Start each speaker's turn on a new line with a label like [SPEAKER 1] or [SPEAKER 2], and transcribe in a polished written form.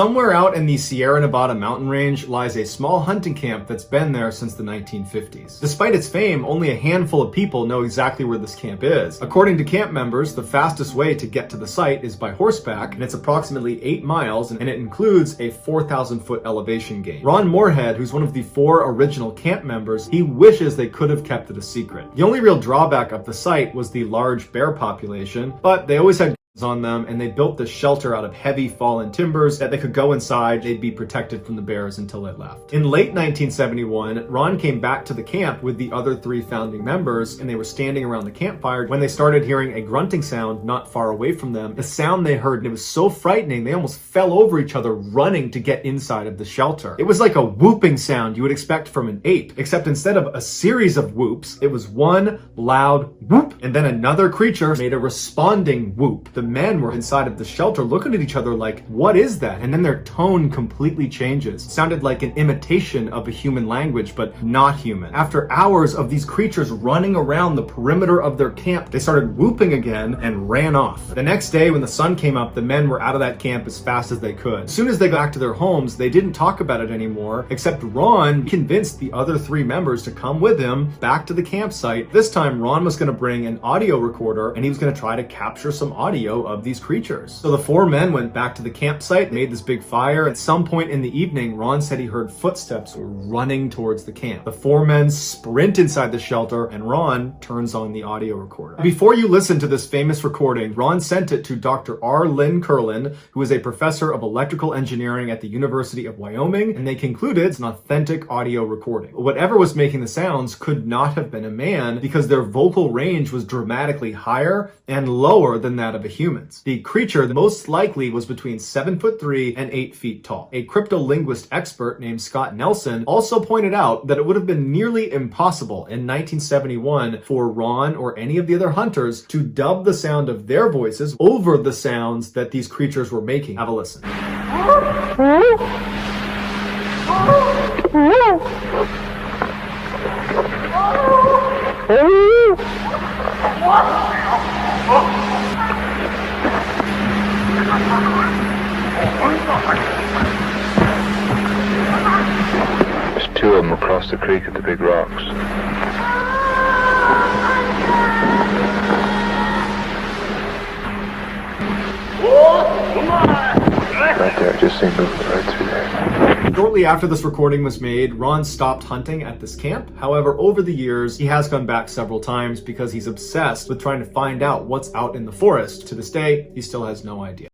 [SPEAKER 1] Somewhere out in the Sierra Nevada mountain range lies a small hunting camp that's been there since the 1950s. Despite its fame, only a handful of people know exactly where this camp is. According to camp members, the fastest way to get to the site is by horseback, and it's approximately 8 miles, and it includes a 4,000-foot elevation gain. Ron Moorhead, who's one of the 4 original camp members, he wishes they could have kept it a secret. The only real drawback of the site was the large bear population, but they always had on them, and they built this shelter out of heavy fallen timbers that they could go inside. They'd be protected from the bears until they left. In late 1971, Ron came back to the camp with the other 3 founding members, and they were standing around the campfire when they started hearing a grunting sound not far away from them. The sound they heard, and it was so frightening, they almost fell over each other running to get inside of the shelter. It was like a whooping sound you would expect from an ape, except instead of a series of whoops, it was one loud whoop, and then another creature made a responding whoop. The men were inside of the shelter looking at each other like, what is that? And then their tone completely changes. It sounded like an imitation of a human language, but not human. After hours of these creatures running around the perimeter of their camp, they started whooping again and ran off. The next day, when the sun came up, the men were out of that camp as fast as they could. As soon as they got back to their homes, they didn't talk about it anymore, except Ron convinced the other 3 members to come with him back to the campsite. This time, Ron was going to bring an audio recorder, and he was going to try to capture some audio of these creatures. So the 4 men went back to the campsite, made this big fire. At some point in the evening, Ron said he heard footsteps running towards the camp. The 4 men sprint inside the shelter, and Ron turns on the audio recorder. Before you listen to this famous recording, Ron sent it to Dr. R. Lynn Curlin, who is a professor of electrical engineering at the University of Wyoming, and they concluded it's an authentic audio recording. Whatever was making the sounds could not have been a man, because their vocal range was dramatically higher and lower than that of a human. The creature most likely was between 7'3" and 8 feet tall. A cryptolinguist expert named Scott Nelson also pointed out that it would have been nearly impossible in 1971 for Ron or any of the other hunters to dub the sound of their voices over the sounds that these creatures were making. Have a listen.
[SPEAKER 2] There's 2 of them across the creek at the big rocks. Right there, just seen moving right through there.
[SPEAKER 1] Shortly after this recording was made, Ron stopped hunting at this camp. However, over the years, he has gone back several times because he's obsessed with trying to find out what's out in the forest. To this day, he still has no idea.